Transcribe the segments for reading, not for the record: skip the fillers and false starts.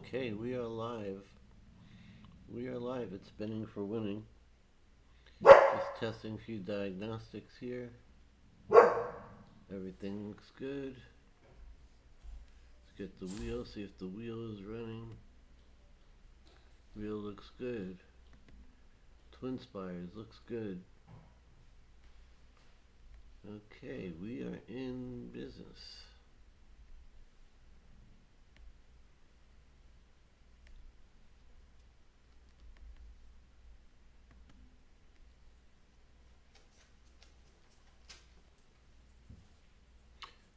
Okay, we are live. We are live. It's spinning for winning. Just testing a few diagnostics here. Everything looks good. Let's get the wheel, see if the wheel is running. Wheel looks good. Twinspires looks good. Okay, we are in business.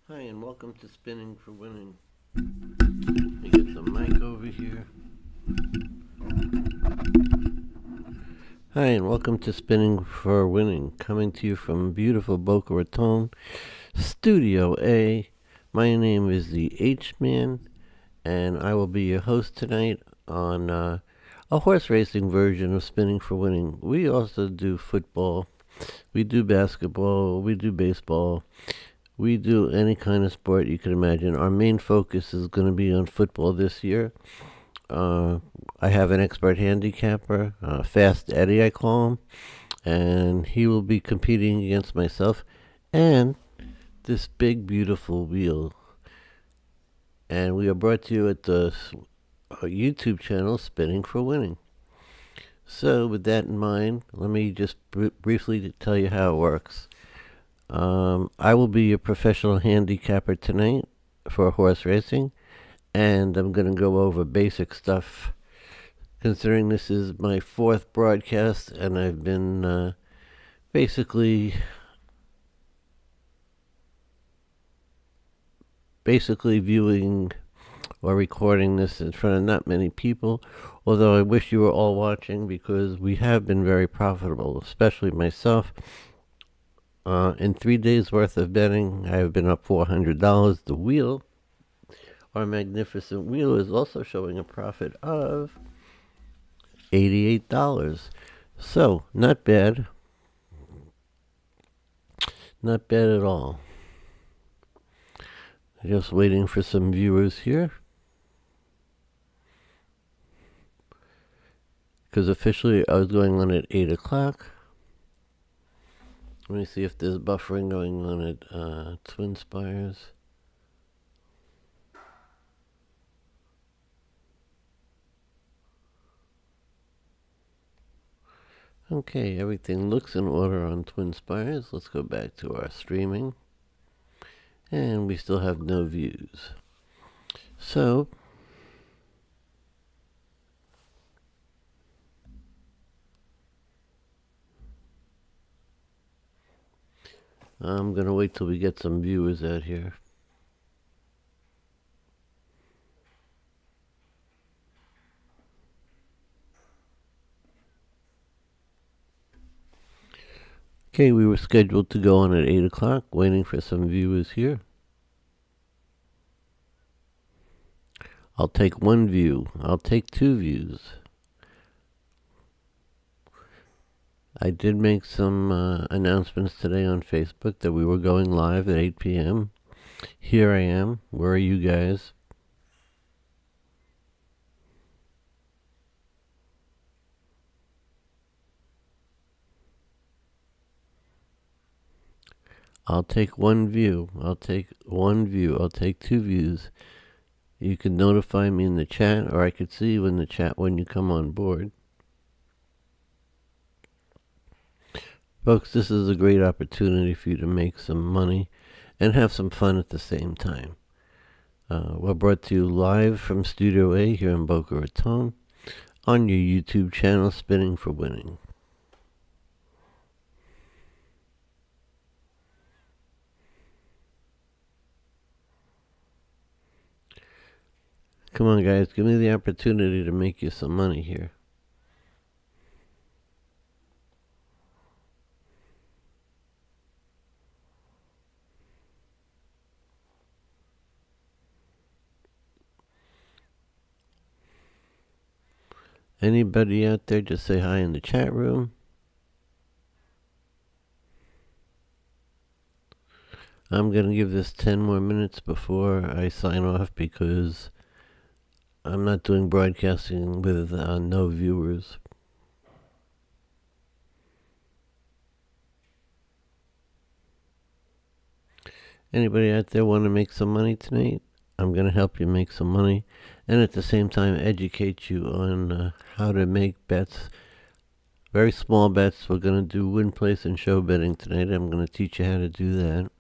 Hi, and welcome to Spinning for Winning. Let me get the mic over here. Hi, and welcome to Spinning for Winning, coming to you from beautiful Boca Raton, Studio A. My name is the H-Man, and I will be your host tonight on a horse racing version of Spinning for Winning. We also do football, we do basketball, we do baseball, we do any kind of sport you can imagine. Our main focus is going to be on football this year. I have an expert handicapper, Fast Eddie I call him, and he will be competing against myself and this big beautiful wheel. And we are brought to you at the YouTube channel Spinning for Winning. So with that in mind, let me just briefly tell you how it works. I will be your professional handicapper tonight for horse racing, and I'm going to go over basic stuff. Considering this is my fourth broadcast, and I've been basically viewing or recording this in front of not many people, although I wish you were all watching because we have been very profitable, especially myself. In 3 days worth of betting, I have been up $400. The wheel, our magnificent wheel, is also showing a profit of $88. So, not bad. Not bad at all. Just waiting for some viewers here. Because officially I was going on at 8 o'clock. Let me see if there's buffering going on at Twinspires. Okay, everything looks in order on Twinspires. Let's go back to our streaming. And we still have no views. So, I'm going to wait till we get some viewers out here. Okay, we were scheduled to go on at 8 o'clock, waiting for some viewers here. I'll take one view. I'll take 2 views. I did make some announcements today on Facebook that we were going live at 8 p.m. Here I am. Where are you guys? I'll take one view. I'll take one view. I'll take 2 views. You can notify me in the chat, or I could see you in the chat when you come on board. Folks, this is a great opportunity for you to make some money and have some fun at the same time. We're brought to you live from Studio A here in Boca Raton on your YouTube channel, Spinning for Winning. Come on, guys, give me the opportunity to make you some money here. Anybody out there, just say hi in the chat room. I'm going to give this 10 more minutes before I sign off because I'm not doing broadcasting with no viewers. Anybody out there want to make some money tonight? I'm going to help you make some money and at the same time educate you on how to make bets. Very small bets. We're going to do win, place, and show betting tonight. I'm going to teach you how to do that.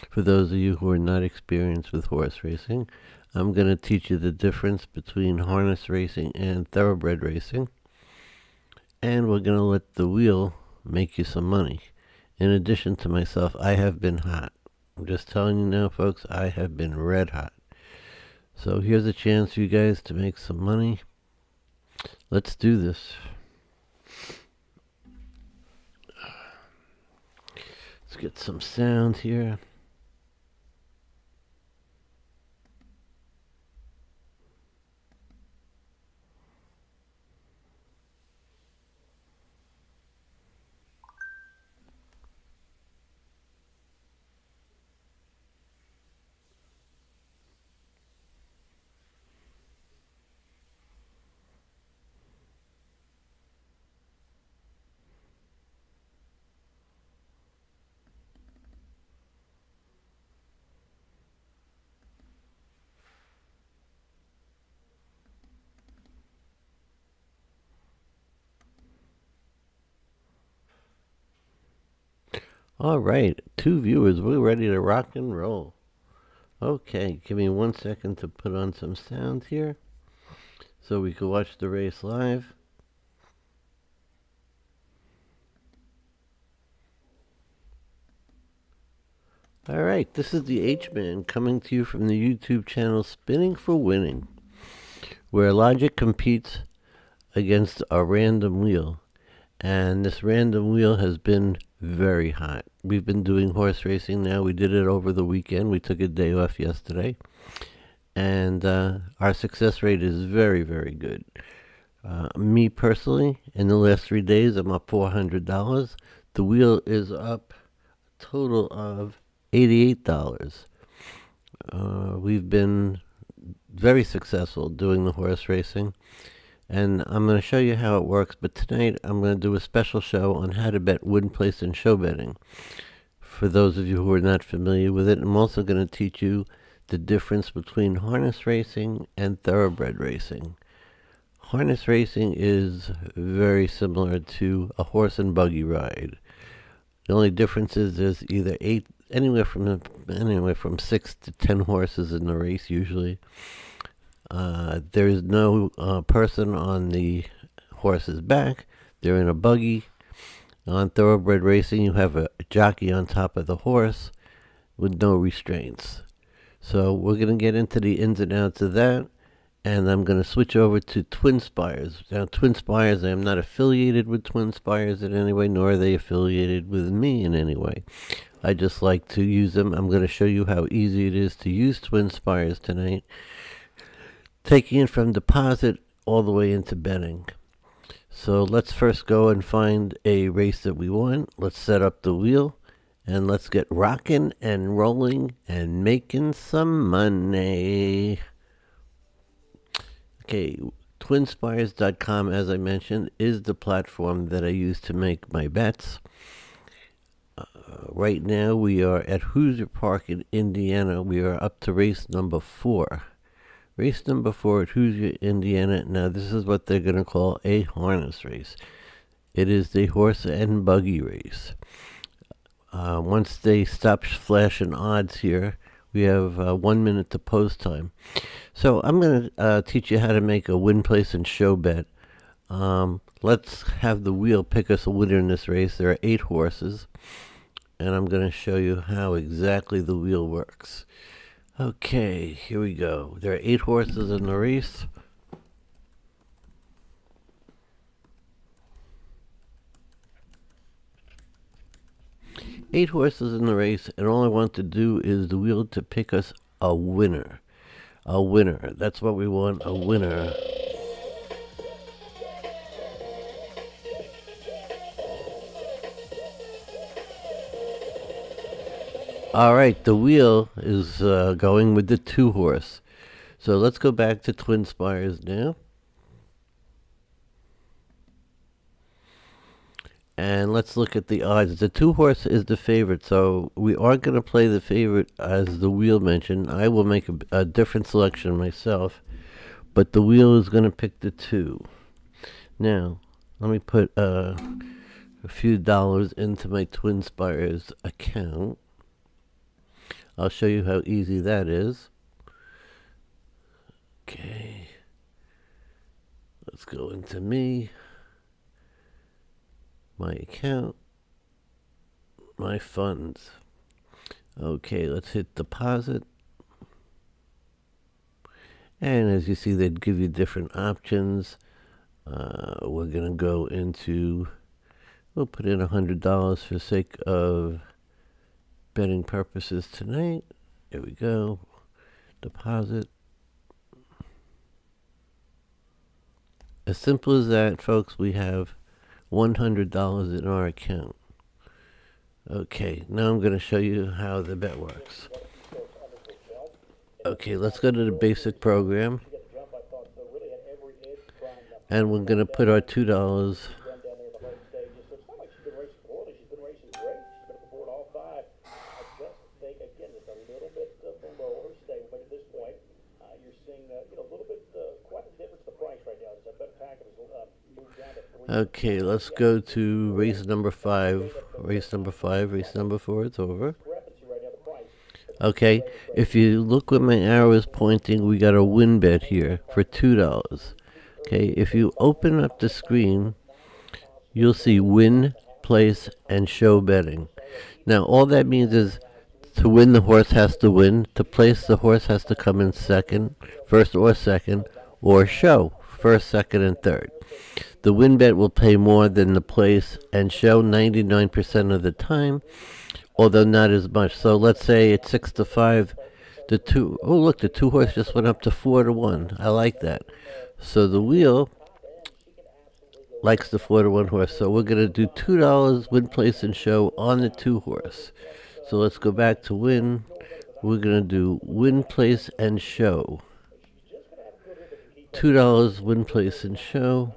For those of you who are not experienced with horse racing, I'm going to teach you the difference between harness racing and thoroughbred racing. And we're going to let the wheel make you some money. In addition to myself, I have been hot. I'm just telling you now, folks, I have been red hot. So here's a chance for you guys to make some money. Let's do this. Let's get some sound here. All right, 2 viewers. We're ready to rock and roll. Okay, give me 1 second to put on some sound here so we can watch the race live. All right, this is the H-Man coming to you from the YouTube channel Spinning for Winning, where logic competes against a random wheel. And this random wheel has been very hot. We've been doing horse racing now. We did it over the weekend. We took a day off yesterday. And our success rate is very, very good. Me personally, in the last 3 days, I'm up $400. The wheel is up a total of $88. We've been very successful doing the horse racing. And I'm going to show you how it works, but tonight I'm going to do a special show on how to bet win, place, and show betting. For those of you who are not familiar with it, I'm also going to teach you the difference between harness racing and thoroughbred racing. Harness racing is very similar to a horse and buggy ride. The only difference is there's either anywhere from 6 to 10 horses in the race usually. There is no person on the horse's back. They're in a buggy. On thoroughbred racing, you have a jockey on top of the horse with no restraints. So we're going to get into the ins and outs of that, and I'm going to switch over to Twinspires. Now, Twinspires, I am not affiliated with Twinspires in any way, nor are they affiliated with me in any way. I just like to use them. I'm going to show you how easy it is to use Twinspires tonight, taking it from deposit all the way into betting. So let's first go and find a race that we want. Let's set up the wheel and let's get rocking and rolling and making some money. Okay, Twinspires.com, as I mentioned, is the platform that I use to make my bets. Right now we are at Hoosier Park in Indiana. We are up to race number 4. Race number 4 at Hoosier, Indiana. Now, this is what they're going to call a harness race. It is the horse and buggy race. Once they stop flashing odds here, we have 1 minute to post time. So I'm going to teach you how to make a win, place, and show bet. Let's have the wheel pick us a winner in this race. There are 8 horses, and I'm going to show you how exactly the wheel works. Okay, here we go. There are 8 horses in the race. Eight horses in the race, and all I want to do is the wheel to pick us a winner. A winner. That's what we want, a winner. All right, the wheel is going with the 2 horse. So let's go back to Twinspires now. And let's look at the odds. The 2-horse is the favorite, so we are going to play the favorite as the wheel mentioned. I will make a different selection myself, but the wheel is going to pick the 2. Now, let me put a few dollars into my Twinspires account. I'll show you how easy that is. Okay. Let's go into me. My account, my funds. Okay, let's hit deposit. And as you see, they give you different options. We're going to go into, we'll put in $100 for the sake of betting purposes tonight. Here we go. Deposit. As simple as that, folks. We have $100 in our account. Okay, now I'm going to show you how the bet works. Okay, let's go to the basic program. And we're going to put our $2. Okay, let's go to race number 5. Race number 5, race number 4, it's over. Okay, if you look where my arrow is pointing, we got a win bet here for $2. Okay, if you open up the screen, you'll see win, place, and show betting. Now, all that means is to win, the horse has to win. To place, the horse has to come in second, first or second, or show, first, second, and third. The win bet will pay more than the place and show 99% of the time, although not as much. So let's say it's 6-5. The 2-horse just went up to 4-1. I like that. So the wheel likes the 4-1 horse. So we're going to do $2 win, place, and show on the 2-horse. So let's go back to win. We're going to do win, place, and show. $2 win, place, and show.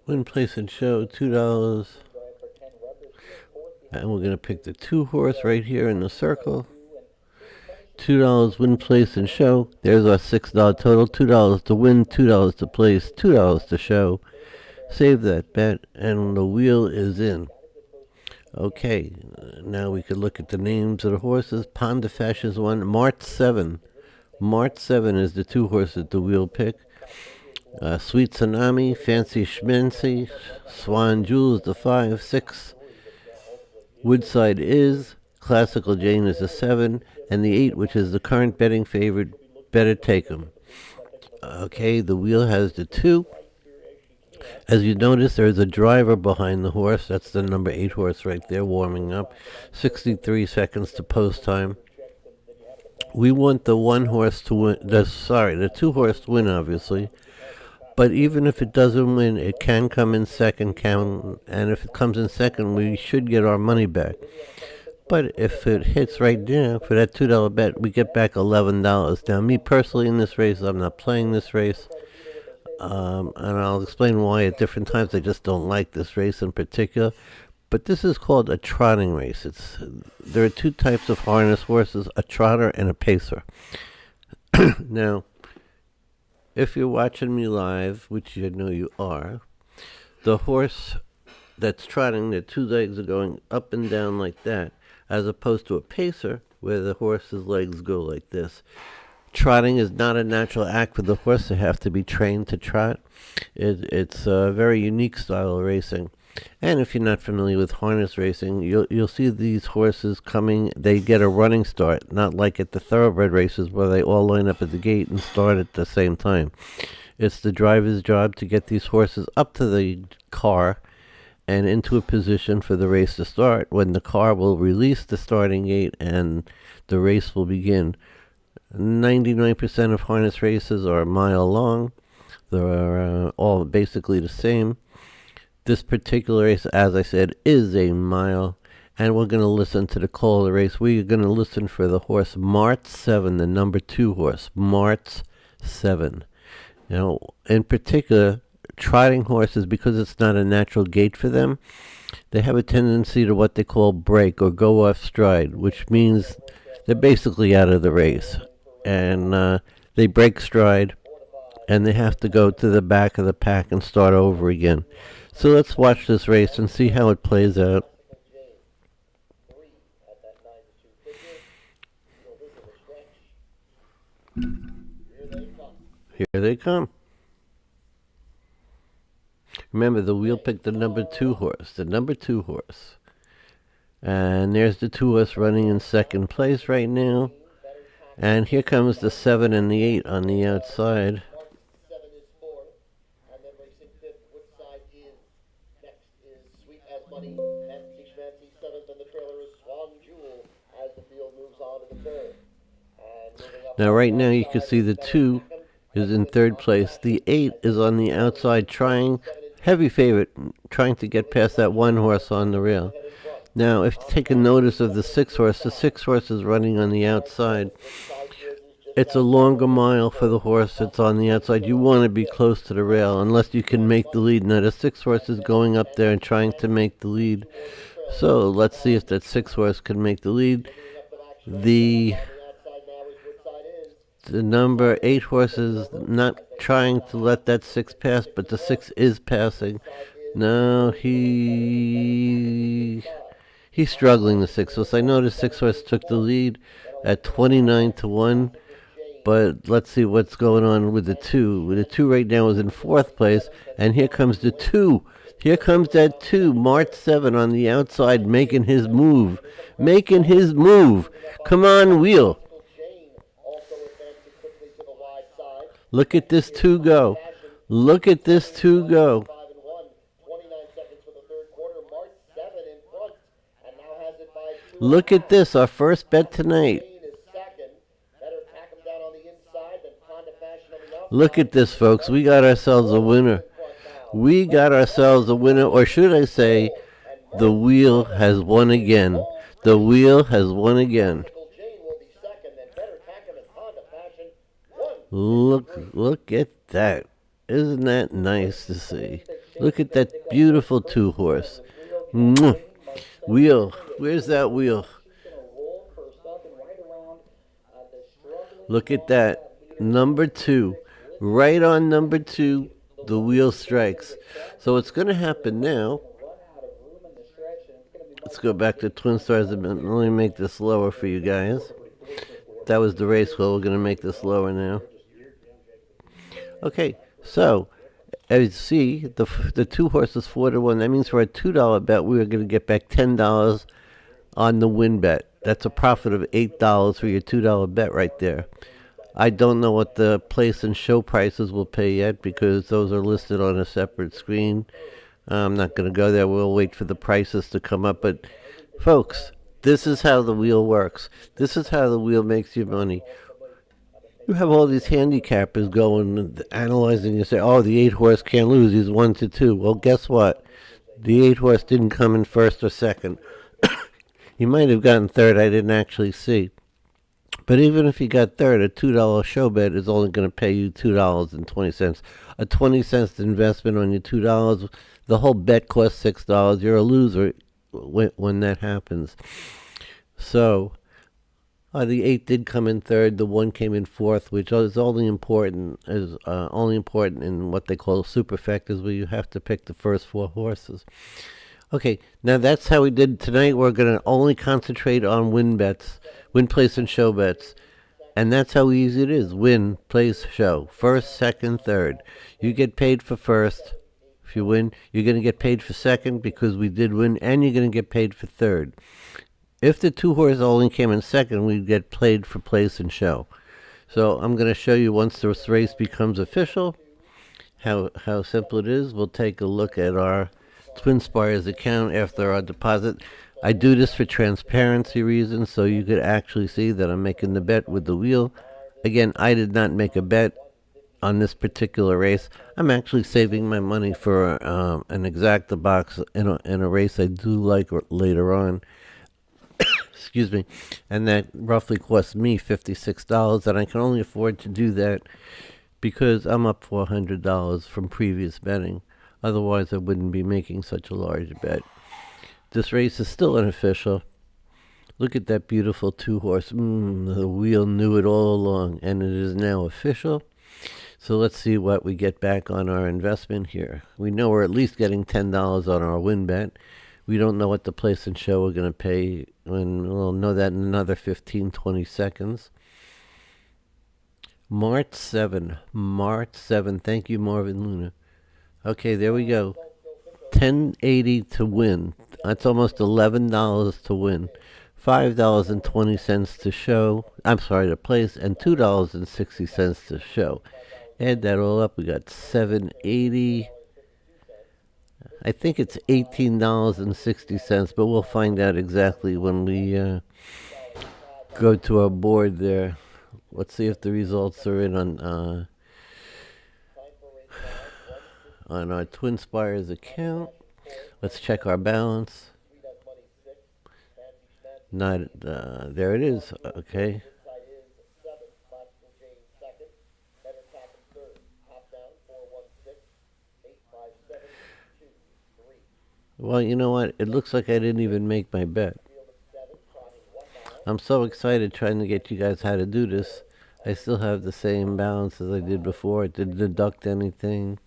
Win, place, and show, $2. And we're going to pick the 2-horse right here in the circle. $2 win, place, and show. There's our $6 total. $2 to win, $2 to place, $2 to show. Save that bet, and the wheel is in. Okay, now we could look at the names of the horses. Pondefash is one. Mart 7. Mart 7 is the 2-horse that the wheel pick. Sweet Tsunami, Fancy Schmancy, Swan Jewels, the 5, 6. Woodside is, Classical Jane is the 7, and the 8, which is the current betting favorite, Better Take 'em. Okay, the wheel has the 2. As you notice, there's a driver behind the horse. That's the number 8 horse right there, warming up. 63 seconds to post time. We want the 1-horse to win. The 2-horse to win, obviously. But even if it doesn't win, it can come in second, and if it comes in second, we should get our money back. But if it hits right now for that $2 bet, we get back $11. Now, me personally in this race, I'm not playing this race, and I'll explain why at different times. I just don't like this race in particular. But this is called a trotting race. There are 2 types of harness horses, a trotter and a pacer. Now, if you're watching me live, which you know you are, the horse that's trotting, the 2 legs are going up and down like that, as opposed to a pacer, where the horse's legs go like this. Trotting is not a natural act for the horse. They have to be trained to trot. It's a very unique style of racing. And if you're not familiar with harness racing, you'll see these horses coming. They get a running start, not like at the thoroughbred races where they all line up at the gate and start at the same time. It's the driver's job to get these horses up to the car and into a position for the race to start, when the car will release the starting gate and the race will begin. 99% of harness races are a mile long. They're all basically the same. This particular race, as I said, is a mile. And we're going to listen to the call of the race. We're going to listen for the horse Mart 7, the number 2 horse, Mart 7. Now, in particular, trotting horses, because it's not a natural gait for them, they have a tendency to what they call break or go off stride, which means they're basically out of the race. And they break stride, and they have to go to the back of the pack and start over again. So let's watch this race and see how it plays out. Here they come. Remember, the wheel picked the number 2 horse, And there's the 2 horse running in second place right now. And here comes the 7 and the 8 on the outside. Now, right now, you can see the 2 is in third place. The 8 is on the outside, heavy favorite, trying to get past that 1 horse on the rail. Now, if you take a notice of the 6 horse, the 6 horse is running on the outside. It's a longer mile for the horse that's on the outside. You want to be close to the rail unless you can make the lead. Now, the 6 horse is going up there and trying to make the lead. So let's see if that 6 horse can make the lead. The number 8 horse is not trying to let that 6 pass, but the 6 is passing. No, he's struggling, the 6 horse. I know the 6 horse took the lead at 29-1, but let's see what's going on with the 2. The 2 right now is in 4th place, and here comes the 2. Here comes that 2, Mart 7 on the outside, making his move. Come on, wheel. Look at this 2 go. Look at this, our first bet tonight. Look at this, folks. We got ourselves a winner. Or should I say, the wheel has won again. Look at that. Isn't that nice to see? Look at that beautiful 2 horse. Mwah. Wheel. Where's that wheel? Look at that. Number 2. Right on number 2, the wheel strikes. So what's going to happen now, let's go back to Twinspires. Let me make this lower for you guys. That was the race wheel. We're going to make this lower now. Okay, so as you see, the 2 horses 4-1. That means for a $2 bet, we are going to get back $10 on the win bet. That's a profit of $8 for your $2 bet right there. I don't know what the place and show prices will pay yet because those are listed on a separate screen. I'm not going to go there. We'll wait for the prices to come up. But folks, this is how the wheel works. This is how the wheel makes you money. You have all these handicappers going and analyzing and say, oh, the 8 horse can't lose. He's 1-2. Well, guess what? The 8 horse didn't come in first or second. He might have gotten third. I didn't actually see. But even if he got third, a $2 show bet is only going to pay you $2.20. A 20-cent investment on your $2, the whole bet costs $6. You're a loser when that happens. So the 8 did come in third. The 1 came in fourth, which is only important in what they call superfectas, where you have to pick the first 4 horses. Okay, now that's how we did tonight. We're going to only concentrate on win bets, win, place, and show bets. And that's how easy it is. Win, place, show. First, second, third. You get paid for first. If you win, you're going to get paid for second because we did win, and you're going to get paid for third. If the 2 horses only came in second, we'd get paid for place and show. So I'm going to show you once this race becomes official how simple it is. We'll take a look at our Twinspires account after our deposit. I do this for transparency reasons, so you could actually see that I'm making the bet with the wheel. Again, I did not make a bet on this particular race. I'm actually saving my money for an exacta box in a race I do like later on. Excuse me, and that roughly cost me $56, and I can only afford to do that because I'm up $400 from previous betting. Otherwise, I wouldn't be making such a large bet. This race is still unofficial. Look at that beautiful two-horse. The wheel knew it all along, and it is now official. So let's see what we get back on our investment here. We know we're at least getting $10 on our win bet. We don't know what the place and show we're going to pay. We'll know that in another 15, 20 seconds. March 7. Thank you, Marvin Luna. Okay, there we go. $10.80 to win. That's almost $11 to win. $5.20 to show. I'm sorry, to place, and $2.60 to show. Add that all up, we got $7.80. I think it's $18.60, but we'll find out exactly when we go to our board there. Let's see if the results are in on our Twinspires account. Let's check our balance. Not there it is. Okay. Well, you know what? It looks like I didn't even make my bet. I'm so excited trying to get you guys how to do this. I still have the same balance as I did before. It didn't deduct anything.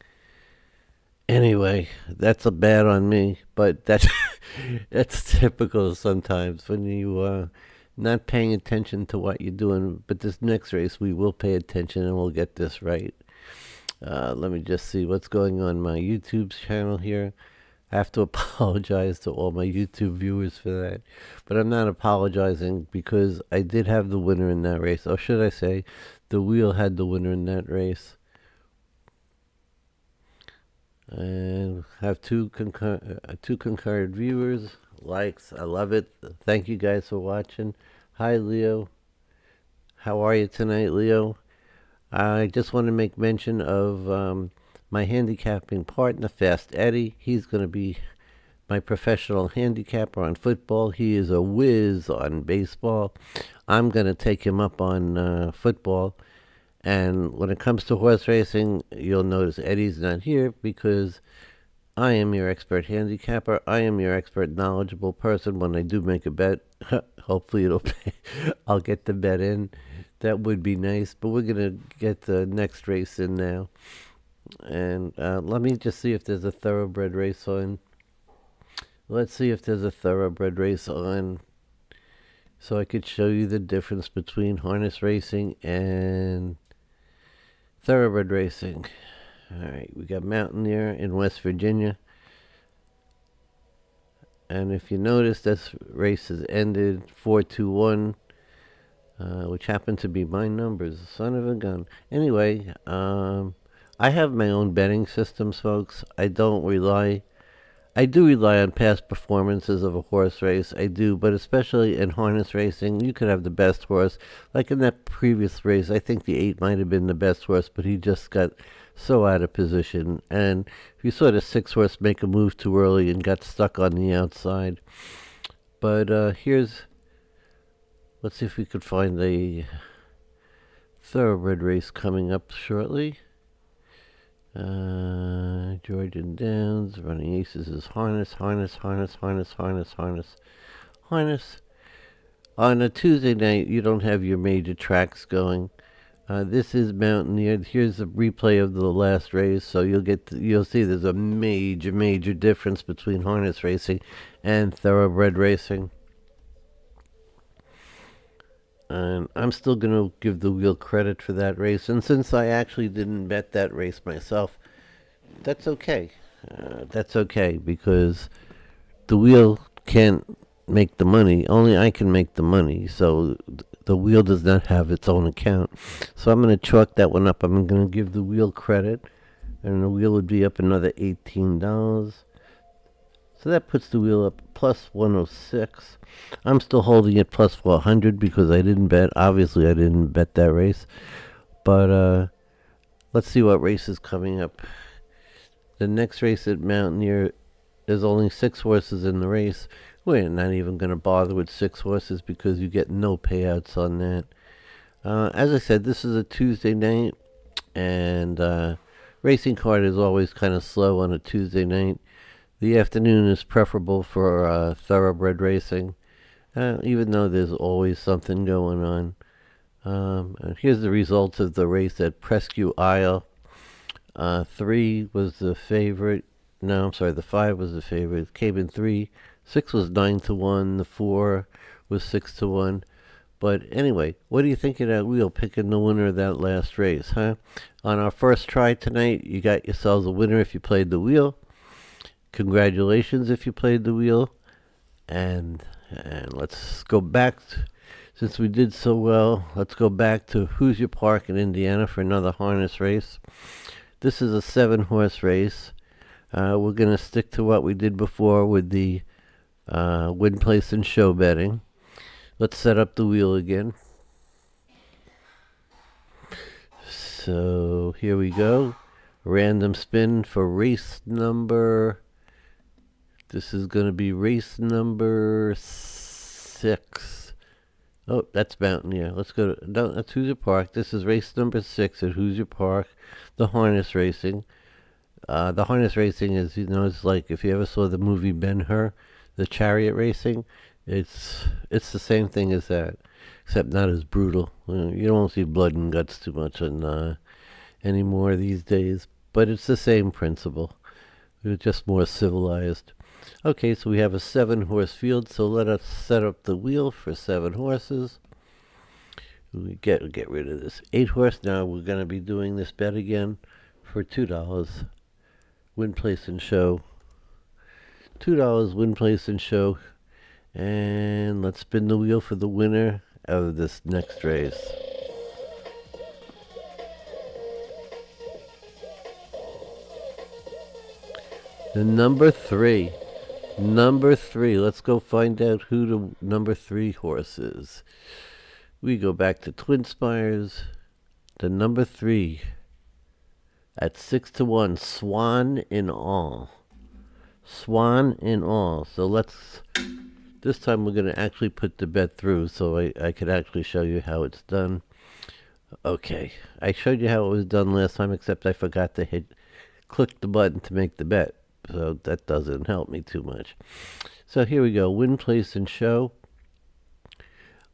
Anyway, that's a bad on me, but that's that's typical sometimes when you not paying attention to what you're doing. But this next race, we will pay attention and we'll get this right. Let me just see what's going on my YouTube channel here. I have to apologize to all my YouTube viewers for that. But I'm not apologizing because I did have the winner in that race. Or should I say, the wheel had the winner in that race. And have two concurrent viewers. Likes. I love it. Thank you guys for watching. Hi, Leo. How are you tonight, Leo? I just want to make mention of my handicapping partner, Fast Eddie. He's going to be my professional handicapper on football. He is a whiz on baseball. I'm going to take him up on football. And when it comes to horse racing, you'll notice Eddie's not here because I am your expert handicapper. I am your expert knowledgeable person. When I do make a bet, hopefully it'll pay. I'll get the bet in. That would be nice. But we're going to get the next race in now. And let me just see if there's a thoroughbred race on. Let's see if there's a thoroughbred race on. So I could show you the difference between harness racing and thoroughbred racing. Alright, we got Mountaineer in West Virginia. And if you notice, this race has ended 4-2-1. Which happened to be my numbers. Son of a gun. Anyway, I have my own betting systems, folks. I do rely on past performances of a horse race. I do, but especially in harness racing, you could have the best horse. Like in that previous race, I think the 8 might have been the best horse, but he just got so out of position. And you saw the 6 horse make a move too early and got stuck on the outside. But let's see if we could find a thoroughbred race coming up shortly. Georgian Downs, Running Aces is harness. On a Tuesday night, you don't have your major tracks going. This is Mountaineer. Here's a replay of the last race, so you'll see there's a major difference between harness racing and thoroughbred racing. And I'm still going to give the wheel credit for that race. And since I actually didn't bet that race myself, that's okay. That's okay because the wheel can't make the money. Only I can make the money. So the wheel does not have its own account. So I'm going to chalk that one up. I'm going to give the wheel credit. And the wheel would be up another $18. So that puts the wheel up plus 106. I'm still holding it plus 400 because I didn't bet. Obviously, I didn't bet that race. But let's see what race is coming up. The next race at Mountaineer, there's only 6 horses in the race. We're not even going to bother with 6 horses because you get no payouts on that. As I said, this is a Tuesday night, and racing card is always kind of slow on a Tuesday night. The afternoon is preferable for thoroughbred racing, even though there's always something going on. And here's the results of the race at Presque Isle. 3 was the favorite. No, I'm sorry, the 5 was the favorite. It came in 3. 6 was 9-1. The 4 was 6-1. But anyway, what do you think of that wheel picking the winner of that last race, huh? On our first try tonight, you got yourselves a winner if you played the wheel. Congratulations if you played the wheel. And let's go back, since we did so well, let's go back to Hoosier Park in Indiana for another harness race. This is a 7-horse race. We're going to stick to what we did before with the win, place, and show betting. Let's set up the wheel again. So here we go. Random spin for race number. This is going to be race number 6. Oh, that's Mountaineer. Let's go to, no, that's Hoosier Park. This is race number 6 at Hoosier Park, the harness racing. The harness racing is, it's like if you ever saw the movie Ben-Hur, the chariot racing. It's the same thing as that, except not as brutal. You don't see blood and guts too much anymore these days, but it's the same principle. We're just more civilized. Okay, so we have a 7-horse field, so let us set up the wheel for 7 horses. We get rid of this 8-horse. Now we're going to be doing this bet again for $2. Win, place, and show. $2 win, place, and show. And let's spin the wheel for the winner of this next race. The number 3. Number 3. Let's go find out who the number 3 horse is. We go back to Twinspires. The number 3 at 6-1. Swan in all. Swan in all. So this time we're going to actually put the bet through so I could actually show you how it's done. Okay, I showed you how it was done last time, except I forgot to click the button to make the bet. So that doesn't help me too much. So here we go. Win, place, and show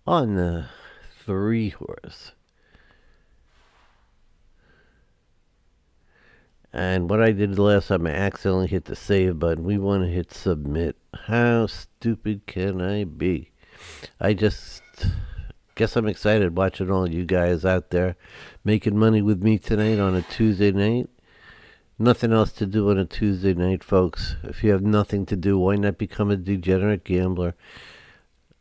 on the 3-horse. And what I did the last time, I accidentally hit the save button. We want to hit submit. How stupid can I be? I just guess I'm excited watching all you guys out there making money with me tonight on a Tuesday night. Nothing else to do on a Tuesday night, folks. If you have nothing to do, why not become a degenerate gambler?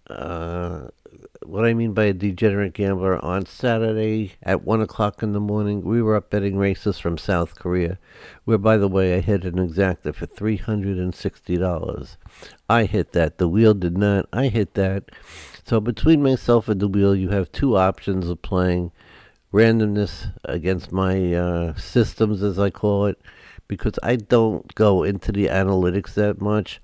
What I mean by a degenerate gambler, on Saturday at 1 o'clock in the morning, we were up betting races from South Korea, where, by the way, I hit an exacta for $360. I hit that. The wheel did not. I hit that. So between myself and the wheel, you have 2 options of playing randomness against my systems, as I call it, because I don't go into the analytics that much.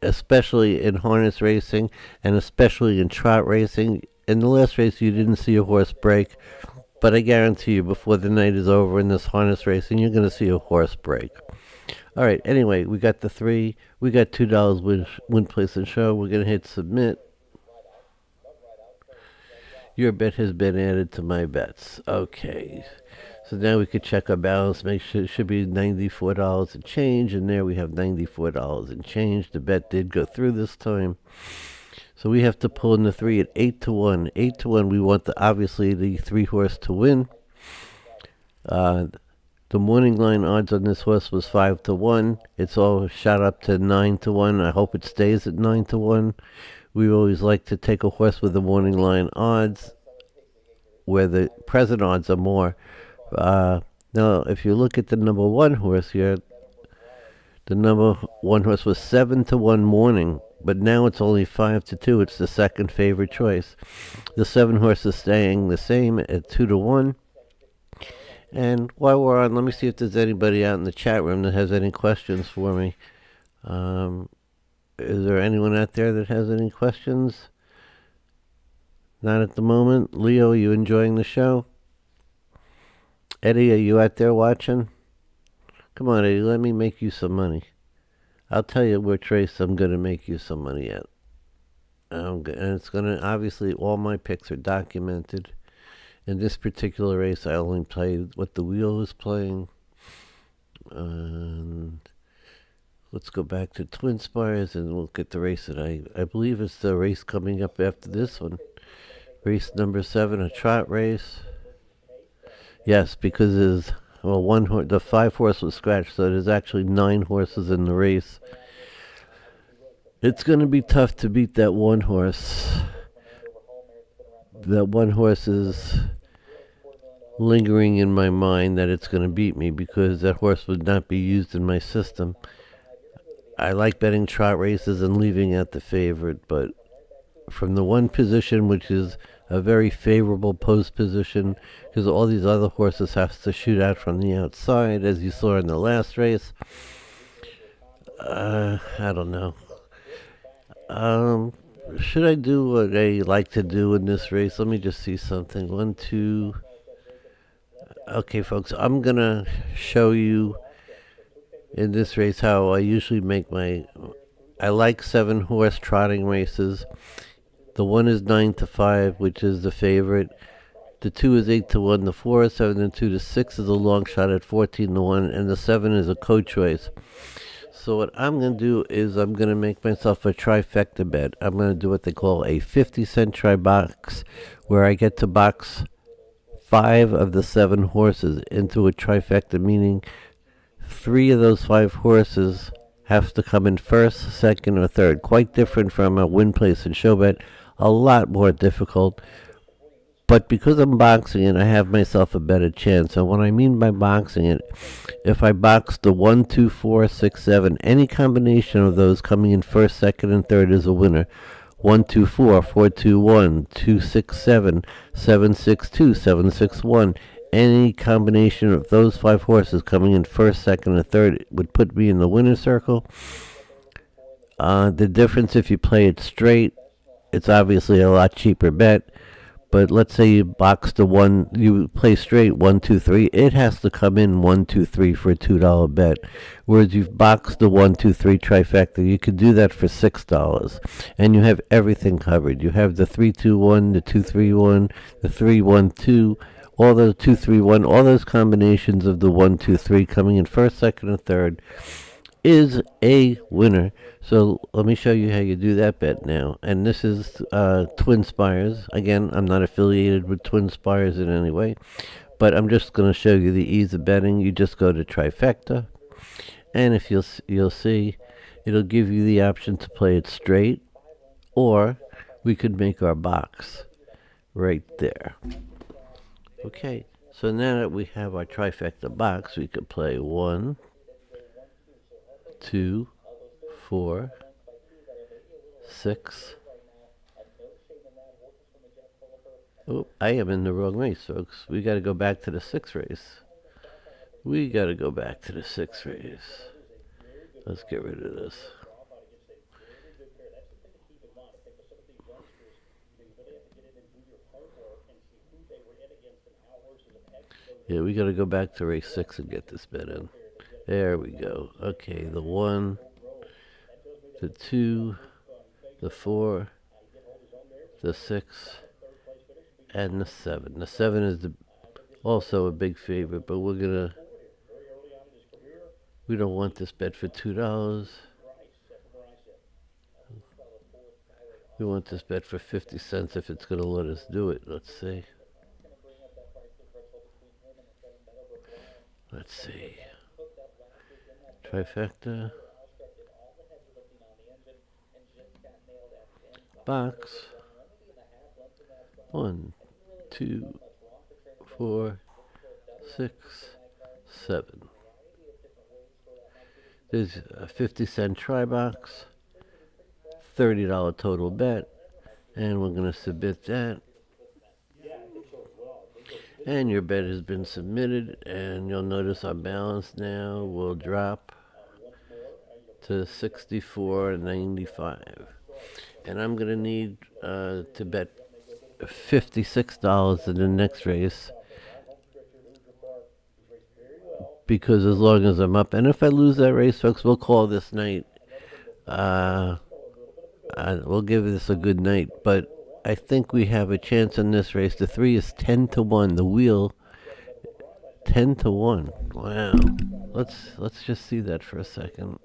Especially in harness racing and especially in trot racing. In the last race, you didn't see a horse break, but I guarantee you before the night is over in this harness racing, you're going to see a horse break. All right, anyway, we got the 3. We got $2 win, place, and show. We're going to hit submit. Your bet has been added to my bets. Okay. So now we could check our balance, make sure it should be $94 and change, and there we have $94 and change. The bet did go through this time. So we have to pull in the 3 at 8-1. 8-1, we want obviously the 3-horse to win. The morning line odds on this horse was 5-1. It's all shot up to 9-1. I hope it stays at 9-1. We always like to take a horse with the morning line odds, where the present odds are more. Now, if you look at the number 1 horse here, The number one horse was 7-1 Morning, but now it's only 5-2. It's the second favorite choice. The 7 horse is staying the same at 2-1. And while we're on, let me see if there's anybody out in the chat room that has any questions for me. Is there anyone out there that has any questions? Not at the moment. Leo, are you enjoying the show? Eddie, are you out there watching? Come on, Eddie, let me make you some money. I'll tell you which race I'm going to make you some money at. And it's going to, obviously, all my picks are documented. In this particular race, I only played what the wheel was playing. And let's go back to Twinspires and we'll get the race that I believe it's the race coming up after this one. Race number 7, a trot race. Yes, because there's, well, the 5 horse was scratched, so there's actually 9 horses in the race. It's going to be tough to beat that 1 horse. That 1 horse is lingering in my mind that it's going to beat me because that horse would not be used in my system. I like betting trot races and leaving out the favorite, but from the 1 position, which is a very favorable post position, because all these other horses have to shoot out from the outside, as you saw in the last race. I don't know. Should I do what I like to do in this race? Let me just see something. 1, 2. Okay, folks, I'm going to show you in this race how I usually make I like 7 horse trotting races. The 1 is 9-5, which is the favorite. The 2 is 8-1. The 4 is 7-2. The 6 is a long shot at 14-1. And the 7 is a co-choice. So what I'm going to do is I'm going to make myself a trifecta bet. I'm going to do what they call a 50-cent tri-box, where I get to box 5 of the 7 horses into a trifecta, meaning 3 of those 5 horses have to come in first, second, or third. Quite different from a win, place, and show bet. A lot more difficult. But because I'm boxing it, I have myself a better chance. And what I mean by boxing it, if I box the 1, 2, 4, 6, 7, any combination of those coming in first, second, and third is a winner. 1, 2, 4, 4, 2, 1, 2, 6, 7, 7, 6, 2, 7, 6, 1. Any combination of those 5 horses coming in first, second, and third would put me in the winner's circle. The difference if you play it straight, it's obviously a lot cheaper bet. But let's say you box the 1, you play straight 1, 2, 3. It has to come in 1, 2, 3 for a $2 bet. Whereas you've boxed the 1, 2, 3 trifecta, you could do that for $6, and you have everything covered. You have the 3, 2, 1, the 2, 3, 1, the 3, 1, 2. All those 2, 3, 1, all those combinations of the 1, 2, 3 coming in first, second, and third is a winner. So let me show you how you do that bet now. And this is Twinspires. Again, I'm not affiliated with Twinspires in any way, but I'm just going to show you the ease of betting. You just go to trifecta, and if you'll see, it'll give you the option to play it straight, or we could make our box right there. Okay, so now that we have our trifecta box, we could play 1, 2, 4, 6. Oh, I am in the wrong race, folks. We got to go back to the 6th race. Let's get rid of this. Yeah, we got to go back to race 6 and get this bet in. There we go. Okay, the 1, the 2, the 4, the 6, and the 7. The 7 is also a big favorite, but we don't want this bet for $2. We want this bet for 50 cents if it's going to let us do it. Let's see. Trifecta. Box. 1, 2, 4, 6, 7. There's a 50-cent try box, $30 total bet, and we're going to submit that. And your bet has been submitted, and you'll notice our balance now will drop to 64.95. And I'm going to need to bet $56 in the next race, because as long as I'm up, and if I lose that race, folks, we'll call this night. We'll give this a good night, but I think we have a chance in this race. The 3 is 10-1. The wheel 10-1. Wow. Let's just see that for a second.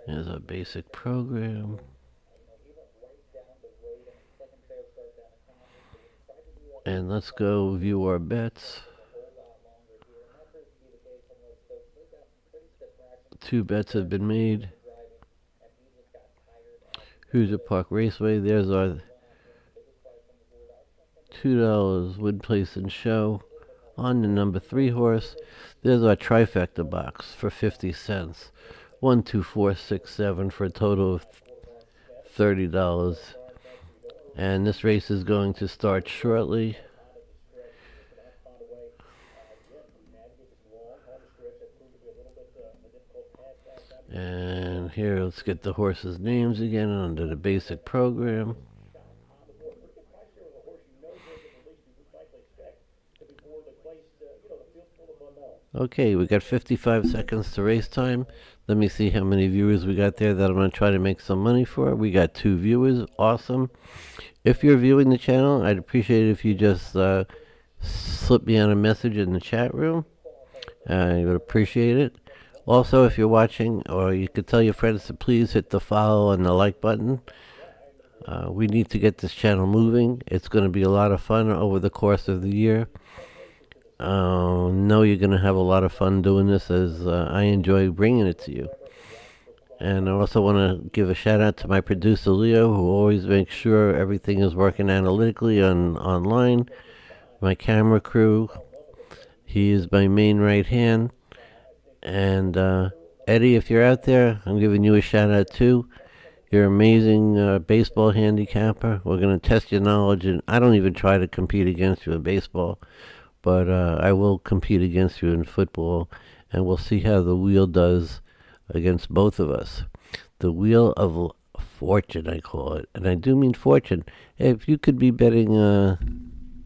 There's our basic program. And let's go view our bets. 2 bets have been made. Hoosier Park Raceway. There's our $2 win, place, and show on the number 3 horse. There's our trifecta box for 50 cents. 1, 2, 4, 6, 7 for a total of $30. And this race is going to start shortly. And here, let's get the horses' names again under the basic program. Okay, we got 55 seconds to race time. Let me see how many viewers we got there that I'm going to try to make some money for. We got 2 viewers. Awesome. If you're viewing the channel, I'd appreciate it if you just slip me on a message in the chat room. I would appreciate it. Also, if you're watching, or you could tell your friends to please hit the follow and the like button. We need to get this channel moving. It's going to be a lot of fun over the course of the year. Know you're going to have a lot of fun doing this, as I enjoy bringing it to you. And I also want to give a shout out to my producer Leo, who always makes sure everything is working analytically online. My camera crew, he is my main right hand. And Eddie, if you're out there, I'm giving you a shout out too. You're an amazing baseball handicapper. We're going to test your knowledge, and I don't even try to compete against you in baseball, but I will compete against you in football, and we'll see how the wheel does against both of us. The wheel of fortune, I call it, and I do mean fortune. If you could be betting,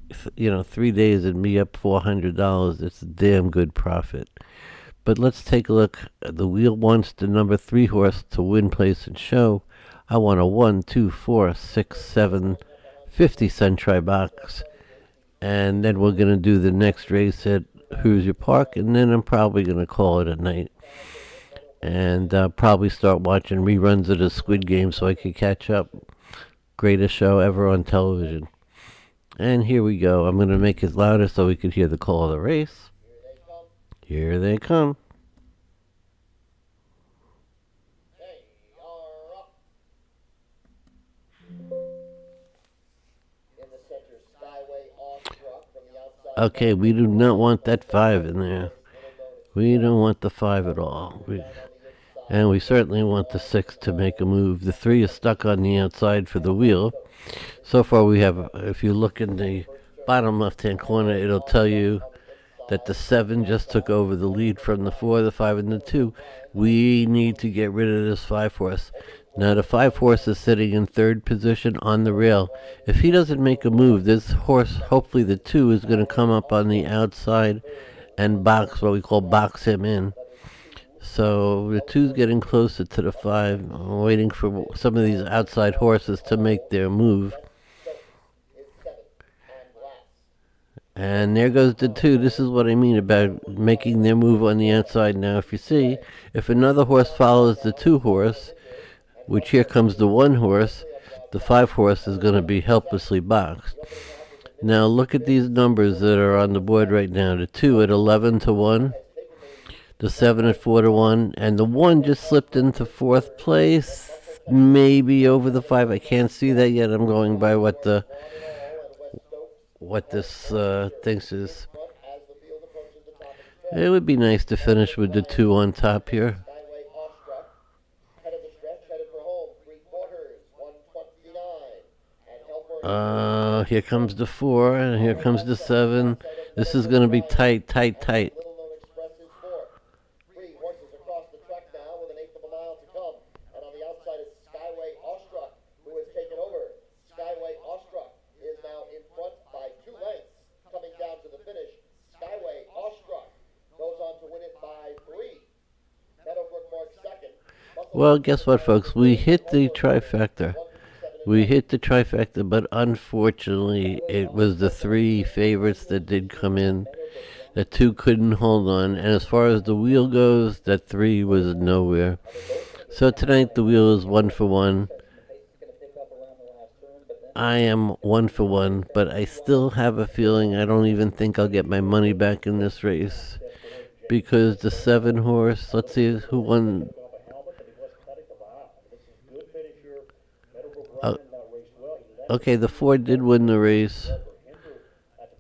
3 days and me up $400, it's a damn good profit. But let's take a look. The wheel wants the number 3 horse to win, place, and show. I want a 1, 2, 4, 6, 7, 50-cent try box. And then we're going to do the next race at Hoosier Park, and then I'm probably going to call it a night. And probably start watching reruns of the Squid Game so I can catch up. Greatest show ever on television. And here we go. I'm going to make it louder so we can hear the call of the race. Here they come. Okay, we do not want that 5 in there. We don't want the 5 at all. And we certainly want the 6 to make a move. The 3 is stuck on the outside for the wheel. So far we have, if you look in the bottom left-hand corner, it'll tell you that the 7 just took over the lead from the 4, the 5, and the 2. We need to get rid of this 5 horse. Now the 5 horse is sitting in 3rd position on the rail. If he doesn't make a move, this horse, hopefully the 2, is going to come up on the outside and box, what we call box him in. So the 2's getting closer to the 5. I'm waiting for some of these outside horses to make their move. And there goes the 2. This is what I mean about making their move on the outside. Now, if you see, if another horse follows the 2 horse, which here comes the 1 horse, the 5 horse is going to be helplessly boxed. Now, look at these numbers that are on the board right now. The 2 at 11-1, the 7 at 4-1, and the 1 just slipped into 4th place, maybe over the 5. I can't see that yet. I'm going by what this thinks is. It would be nice to finish with the 2 on top here. Here comes the 4, and here comes the 7. This is going to be tight, tight, tight. Well, guess what, folks? We hit the trifecta. We hit the trifecta, but unfortunately, it was the 3 favorites that did come in. The 2 couldn't hold on, and as far as the wheel goes, that 3 was nowhere. So tonight, the wheel is 1 for 1. I am 1 for 1, but I still have a feeling I don't even think I'll get my money back in this race. Because the 7 horse, let's see who won. Okay, the 4 did win the race.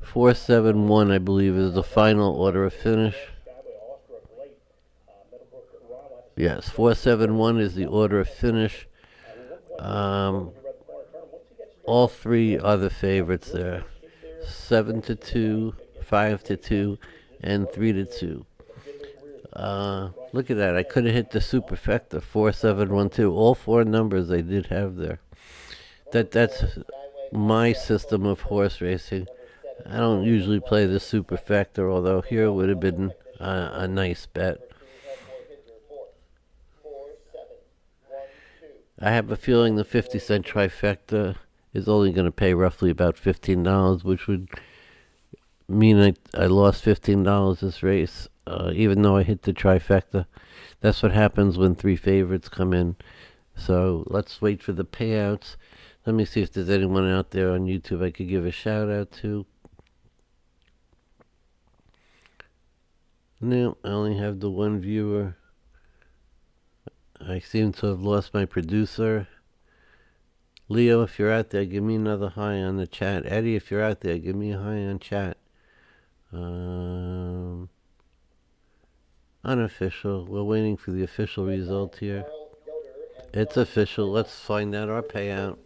4-7-1, I believe, is the final order of finish. Yes, 4-7-1 is the order of finish. All 3 are the favorites there. 7-2, 5-2, and 3-2. Look at that. I could have hit the superfecta. 4-7-1-2. All 4 numbers I did have there. That's my system of horse racing. I don't usually play the superfecta, although here would have been a nice bet. I have a feeling the 50-cent trifecta is only going to pay roughly about $15, which would mean I lost $15 this race, even though I hit the trifecta. That's what happens when 3 favorites come in. So let's wait for the payouts. Let me see if there's anyone out there on YouTube I could give a shout out to. No, I only have the 1 viewer. I seem to have lost my producer. Leo, if you're out there, give me another hi on the chat. Eddie, if you're out there, give me a hi on chat. Unofficial. We're waiting for the official result here. It's official. Let's find out our payout.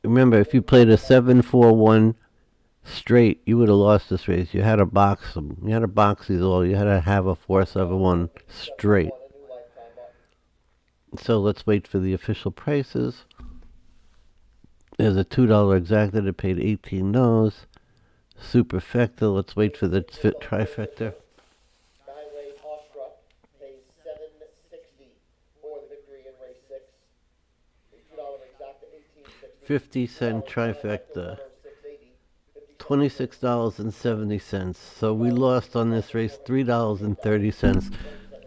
Remember, if you played a 7-4-1 straight, you would have lost this race. You had to box them. You had to box these all. You had to have a 4-7-1 straight. So let's wait for the official prices. There's a $2 exacta that paid $18. Superfecta. Let's wait for the trifecta. 50-cent trifecta. $26.70. So we lost on this race $3.30.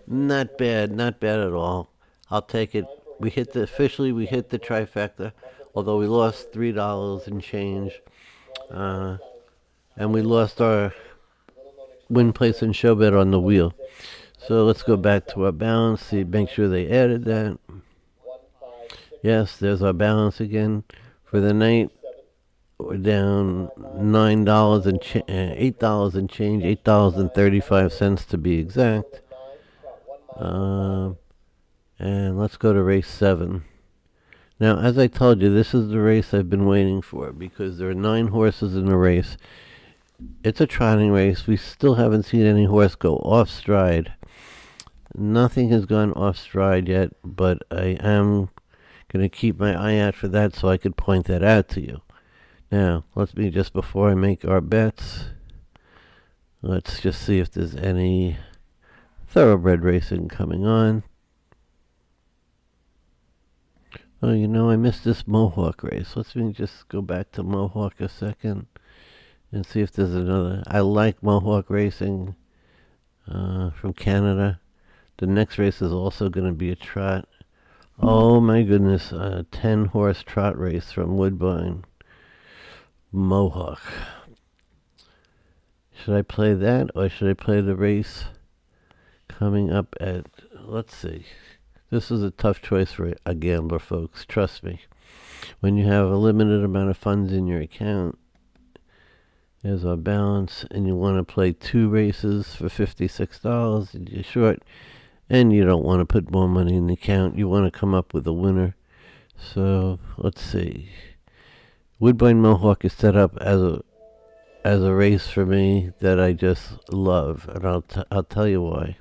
Not bad, not bad at all. I'll take it. We hit the trifecta, although we lost $3 and change. And we lost our win, place, and show bet on the wheel. So let's go back to our balance, see, make sure they added that. Yes, there's our balance again. For the night, we're down $9 and $8 and change, $8.35 to be exact. And let's go to race 7. Now, as I told you, this is the race I've been waiting for because there are 9 horses in the race. It's a trotting race. We still haven't seen any horse go off stride. Nothing has gone off stride yet, but I am going to keep my eye out for that so I could point that out to you. Now, just before I make our bets, let's just see if there's any thoroughbred racing coming on. Oh, I missed this Mohawk race. Let me just go back to Mohawk a second and see if there's another. I like Mohawk racing from Canada. The next race is also going to be a trot. Oh my goodness, a 10-horse trot race from Woodbine. Mohawk. Should I play that or should I play the race coming up at, let's see. This is a tough choice for a gambler, folks. Trust me. When you have a limited amount of funds in your account, There's our balance, and you want to play 2 races for $56, and you're short, and you don't want to put more money in the account. You want to come up with a winner. So let's see. Woodbine Mohawk is set up as a race for me that I just love, and I'll tell you why.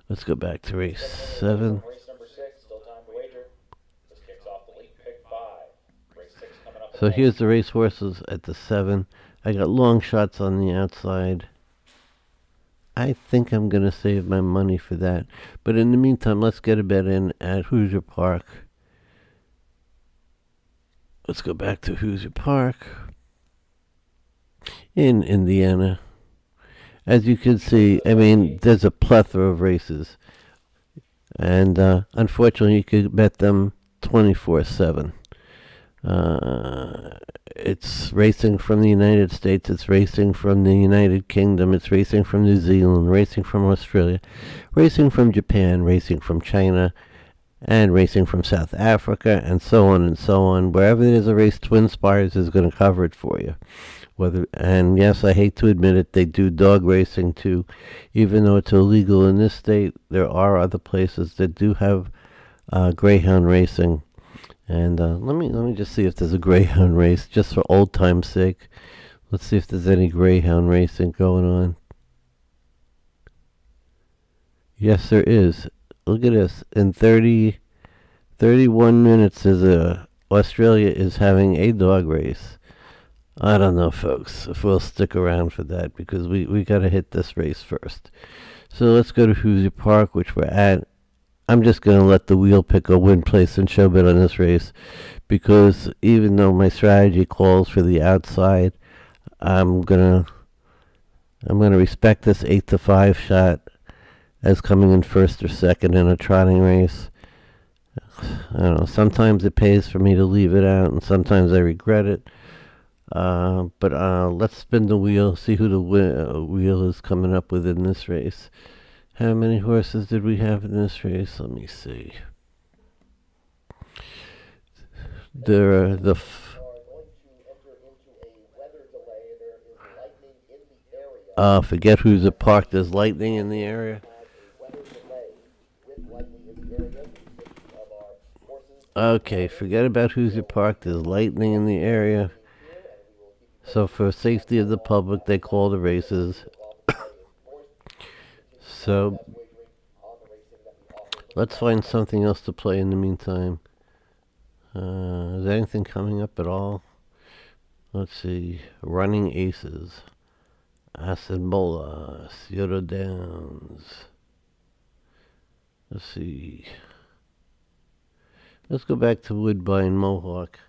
Let's go back to race 7. So here's the race horses at the 7. I got long shots on the outside. I think I'm going to save my money for that. But in the meantime, let's get a bet in at Hoosier Park. Let's go back to Hoosier Park in Indiana. As you can see, I mean, there's a plethora of races. And unfortunately, you could bet them 24/7. It's racing from the United States, it's racing from the United Kingdom, it's racing from New Zealand, racing from Australia, racing from Japan, racing from China, and racing from South Africa, and so on and so on. Wherever there's a race, Twinspires is going to cover it for you. And yes, I hate to admit it, they do dog racing too. Even though it's illegal in this state, there are other places that do have greyhound racing. And let me just see if there's a greyhound race, just for old time's sake. Let's see if there's any greyhound racing going on. Yes, there is. Look at this. In 31 minutes, Australia is having a dog race. I don't know, folks, if we'll stick around for that, because we got to hit this race first. So let's go to Hoosier Park, which we're at. I'm just going to let the wheel pick a win, place, and show bet on this race, because even though my strategy calls for the outside, I'm gonna respect this 8-5 shot as coming in first or second in a trotting race. I don't know. Sometimes it pays for me to leave it out, and sometimes I regret it. But let's spin the wheel, see who the wheel is coming up with in this race. How many horses did we have in this race? Let me see. Forget Hoosier Park. There's lightning in the area. Okay, forget about Hoosier Park. There's lightning in the area. So for safety of the public, they call the races. So let's find something else to play in the meantime. Is anything coming up at all? Let's see. Running Aces. Acid Bola. Scioto Downs. Let's see. Let's go back to Woodbine Mohawk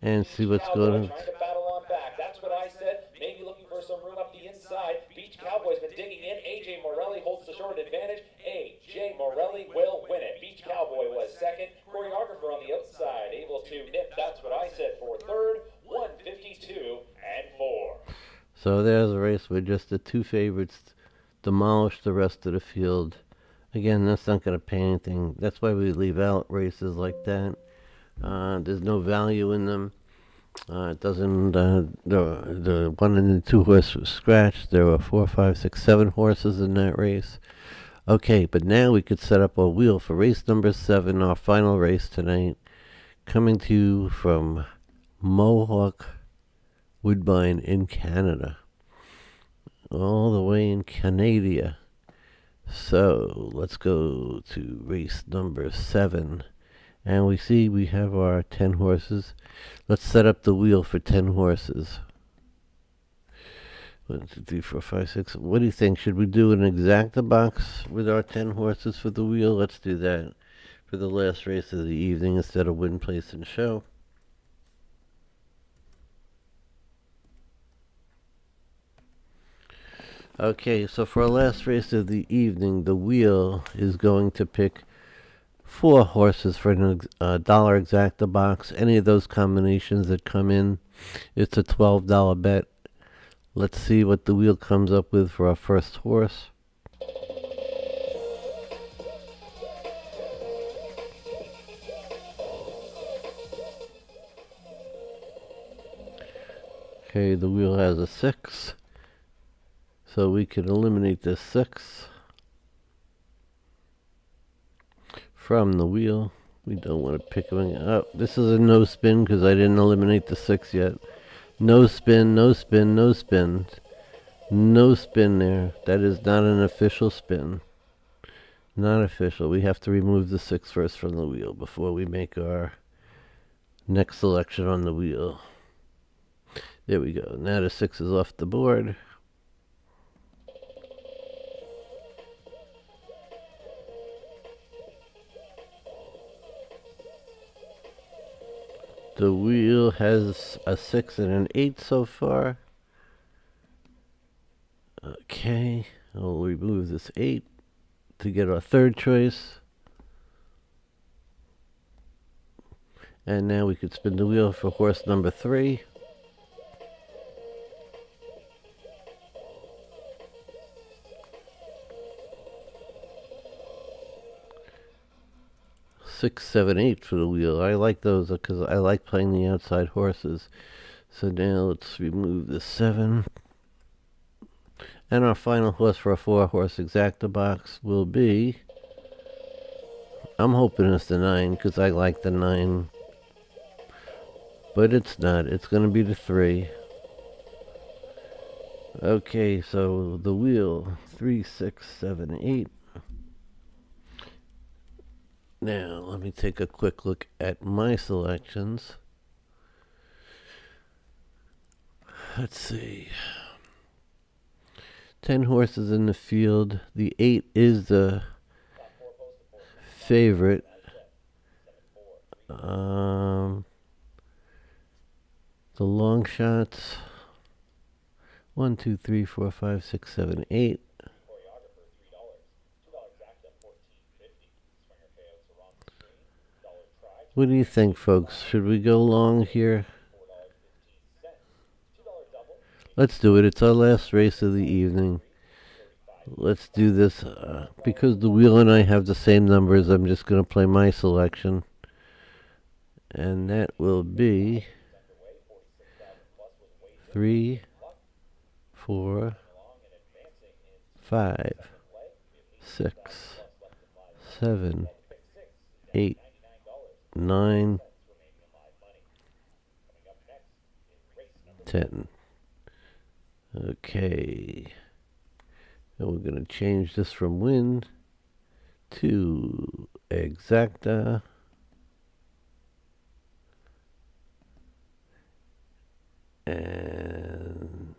and see what's going on. Trying to battle on back. That's what I said. Maybe looking for some room up the inside. Beach Cowboy's been digging in. A.J. Morelli holds the short advantage. A.J. Morelli will win it. Beach Cowboy was second. Choreographer on the outside, able to nip. That's what I said for third. 152-4. So there's a race where just the 2 favorites demolish the rest of the field. Again, that's not going to pay anything. That's why we leave out races like that. There's no value in them. It doesn't. The 1 and the 2 horse was scratched. There were 4, 5, 6, 7 horses in that race. Okay, but now we could set up a wheel for race number 7, our final race tonight, coming to you from Mohawk Woodbine in Canada, all the way in Canada. So let's go to race number 7. And we see we have our 10 horses. Let's set up the wheel for 10 horses. 1, 2, 3, 4, 5, 6. What do you think? Should we do an exacta box with our 10 horses for the wheel? Let's do that for the last race of the evening instead of win, place, and show. Okay, so for our last race of the evening, the wheel is going to pick 4 horses for a dollar exacta box. Any of those combinations that come in, it's a $12 bet. Let's see what the wheel comes up with for our first horse. Okay, the wheel has a 6. So we can eliminate this 6 from the wheel. We don't want to pick them up. This is a no spin because I didn't eliminate the 6 yet. No spin, no spin, no spin. No spin there. That is not an official spin. Not official. We have to remove the 6 first from the wheel before we make our next selection on the wheel. There we go. Now the 6 is off the board. The wheel has a 6 and an 8 so far. Okay, I'll remove this 8 to get our third choice. And now we could spin the wheel for horse number 3. Six, seven, 8 for the wheel. I like those because I like playing the outside horses. So now let's remove the 7. And our final horse for a 4-horse exacta box will be... I'm hoping it's the 9 because I like the 9. But it's not. It's going to be the 3. Okay, so the wheel. 3, 6, 7, 8. Now, let me take a quick look at my selections. Let's see. 10 horses in the field. The 8 is the favorite. The long shots. 1, 2, 3, 4, 5, 6, 7, 8. What do you think, folks? Should we go long here? Let's do it. It's our last race of the evening. Let's do this. Because the wheel and I have the same numbers, I'm just going to play my selection. And that will be 3, 4, 5, 6, 7, 8, 9, 10. Okay. And we're going to change this from win to exacta. And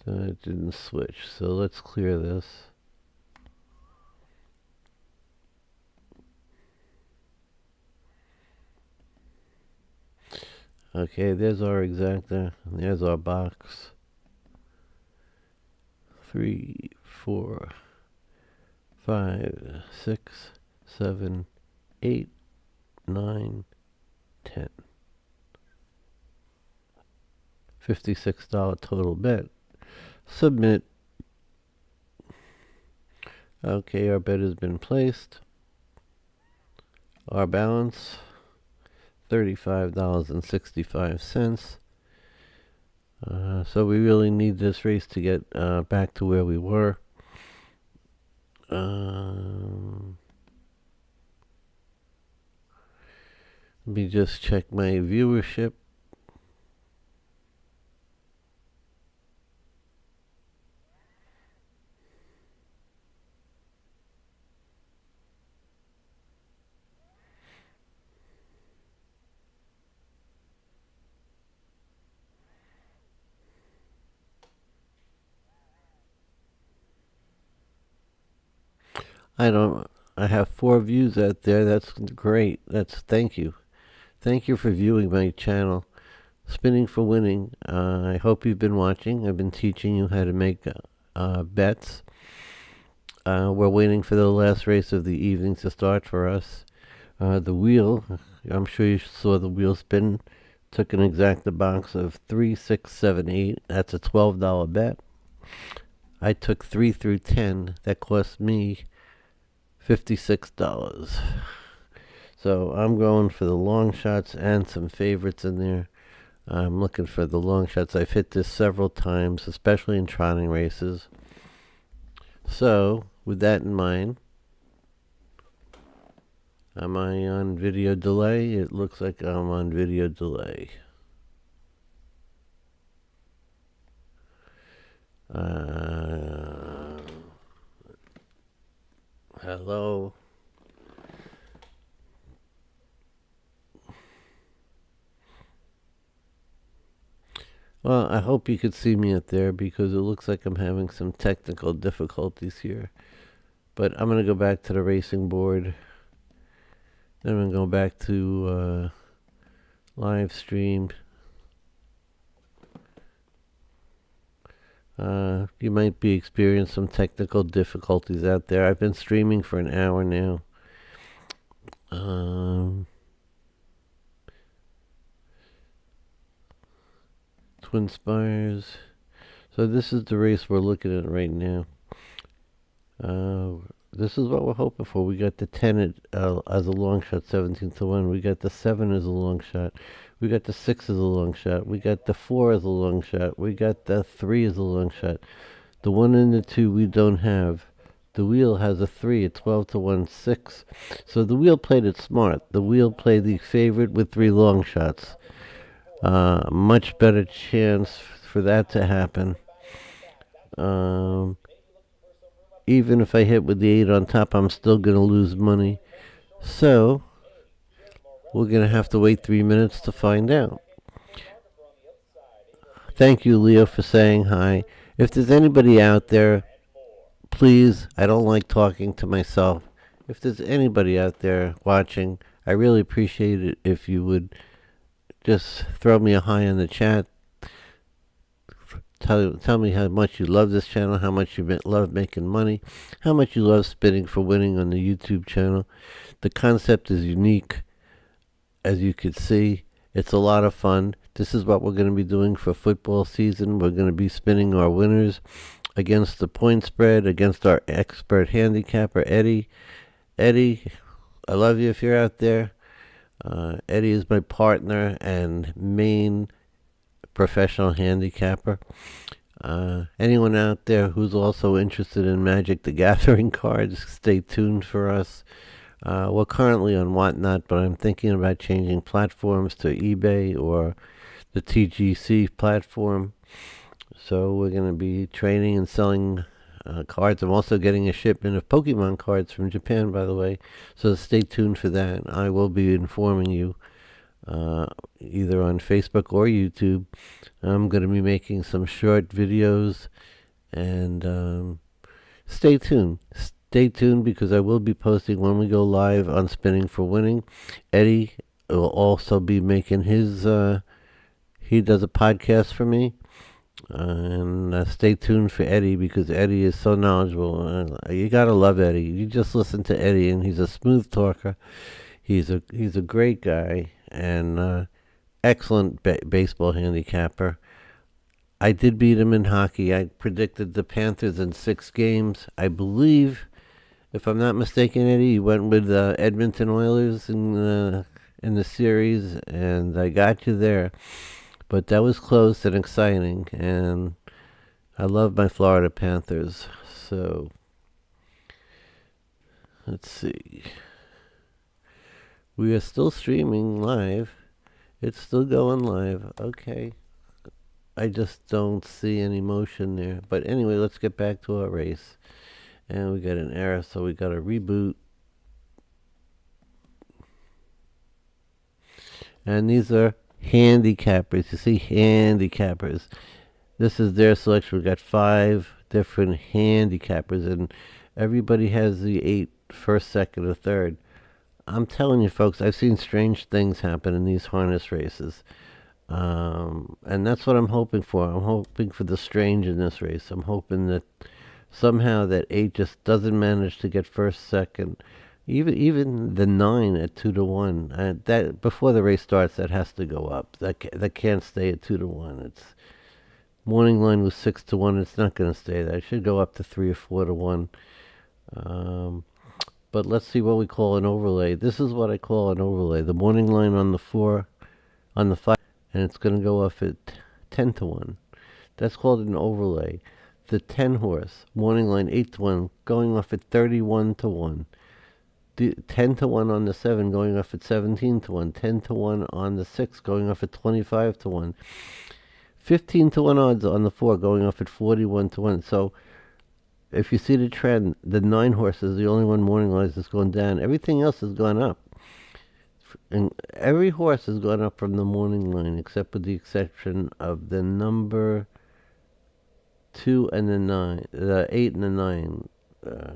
no, it didn't switch. So let's clear this. Okay, there's our exacta. There's our box. 3, 4, 5, 6, 7, 8, 9, 10. $56 total bet. Submit. Okay, our bet has been placed. Our balance, $35.65. So we really need this race to get back to where we were. Let me just check my viewership. I have 4 views out there. That's great. Thank you. Thank you for viewing my channel, Spinning for Winning. I hope you've been watching. I've been teaching you how to make bets. We're waiting for the last race of the evening to start for us. The wheel, I'm sure you saw the wheel spin, took an exacta box of 3, 6, 7, 8. That's a $12 bet. I took 3 through 10. That cost me $56. So I'm going for the long shots and some favorites in there. I'm looking for the long shots. I've hit this several times, especially in trotting races. So, with that in mind, am I on video delay? It looks like I'm on video delay. Hello? Well, I hope you could see me up there because it looks like I'm having some technical difficulties here. But I'm going to go back to the racing board. Then I'm going to go back to live stream. You might be experiencing some technical difficulties out there. I've been streaming for an hour now. Twinspires. So this is the race we're looking at right now. This is what we're hoping for. We got the 10 as a long shot, 17-1. We got the 7 as a long shot. We got the 6 as a long shot. We got the 4 as a long shot. We got the 3 as a long shot. The 1 and the 2 we don't have. The wheel has a 3, a 12-1, 6. So the wheel played it smart. The wheel played the favorite with 3 long shots. Much better chance for that to happen. Even if I hit with the 8 on top, I'm still going to lose money. So, we're going to have to wait 3 minutes to find out. Thank you, Leo, for saying hi. If there's anybody out there, please, I don't like talking to myself. If there's anybody out there watching, I really appreciate it if you would just throw me a hi in the chat. Tell me how much you love this channel, how much you love making money, how much you love spinning for winning on the YouTube channel. The concept is unique, as you can see. It's a lot of fun. This is what we're going to be doing for football season. We're going to be spinning our winners against the point spread, against our expert handicapper, Eddie. Eddie, I love you if you're out there. Eddie is my partner and main professional handicapper. Anyone out there who's also interested in Magic the Gathering cards, stay tuned for us. We're currently on Whatnot, but I'm thinking about changing platforms to eBay or the TGC platform. So we're going to be trading and selling cards. I'm also getting a shipment of Pokemon cards from Japan, by the way. So stay tuned for that. I will be informing you either on Facebook or YouTube. I'm going to be making some short videos, and stay tuned. Stay tuned because I will be posting when we go live on Spinning for Winning. Eddie will also be making his, he does a podcast for me. And stay tuned for Eddie because Eddie is so knowledgeable. You gotta love Eddie. You just listen to Eddie, and he's a smooth talker. He's a great guy and excellent baseball handicapper. I did beat him in hockey. I predicted the Panthers in 6 games. I believe, if I'm not mistaken, Eddie, you went with Edmonton Oilers in the series, and I got you there. But that was close and exciting, and I love my Florida Panthers. So, let's see. We are still streaming live. It's still going live. Okay. I just don't see any motion there. But anyway, let's get back to our race. And we got an error, so we got to reboot. And these are handicappers. You see, handicappers. This is their selection. We got 5 different handicappers, and everybody has the 8 first, second, or third. I'm telling you, folks, I've seen strange things happen in these harness races, and that's what I'm hoping for. I'm hoping for the strange in this race. I'm hoping that somehow that 8 just doesn't manage to get first, second. Even the 9 at 2-1. That before the race starts, that has to go up. That can't stay at 2-1. It's morning line was 6-1. It's not going to stay there. It should go up to 3 or 4-1. But let's see what we call an overlay. This is what I call an overlay. The morning line on the 4, on the 5. and it's going to go off at 10 to 1. That's called an overlay. The 10 horse, morning line 8 to 1, going off at 31 to 1. The 10 to 1 on the 7, going off at 17 to 1. 10 to 1 on the 6, going off at 25 to 1. 15 to 1 odds on the 4, going off at 41 to 1. So if you see the trend, the 9 horse is the only one morning line that's going down. Everything else has gone up. And every horse has gone up from the morning line, except with the exception of the number 2 and the 8 and the 9.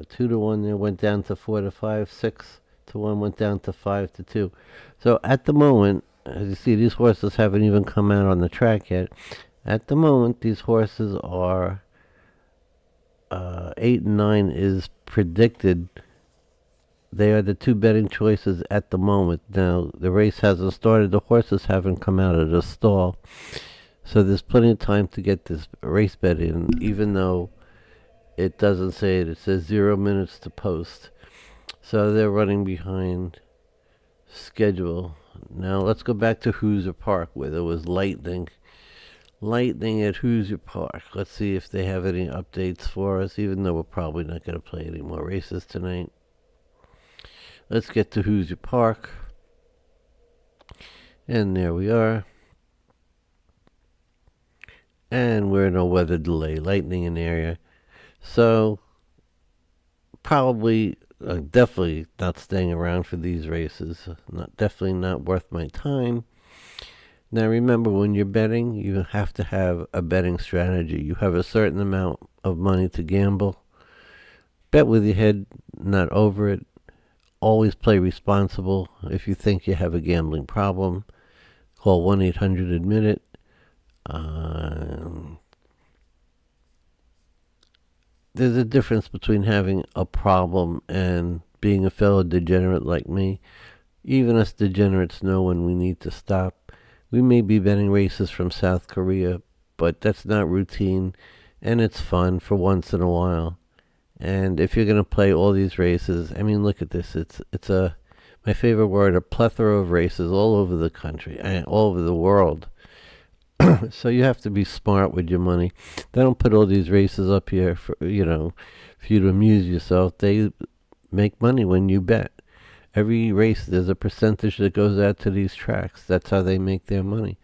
2 to 1 there went down to 4 to 5. 6 to 1 went down to 5 to 2. So at the moment, as you see, these horses haven't even come out on the track yet. At the moment, these horses are 8 and 9 is predicted. They are the 2 betting choices at the moment. Now, the race hasn't started. The horses haven't come out of the stall. So there's plenty of time to get this race bet in, even though it doesn't say it. It says 0 minutes to post. So they're running behind schedule. Now, let's go back to Hoosier Park, where there was lightning. Lightning at Hoosier Park. Let's see if they have any updates for us, even though we're probably not going to play any more races tonight. Let's get to Hoosier Park. And there we are. And we're in a weather delay. Lightning in the area. So, probably, definitely not staying around for these races. Definitely not worth my time. Now remember, when you're betting, you have to have a betting strategy. You have a certain amount of money to gamble. Bet with your head not over it. Always play responsible. If you think you have a gambling problem, call 1-800-ADMIT-IT. There's a difference between having a problem and being a fellow degenerate like me. Even us degenerates know when we need to stop. We may be betting races from South Korea, but that's not routine, and it's fun for once in a while. And if you're going to play all these races, I mean, look at this. It's my favorite word, a plethora of races all over the country, all over the world. So you have to be smart with your money. They don't put all these races up here for you to amuse yourself. They make money when you bet. Every race, there's a percentage that goes out to these tracks. That's how they make their money.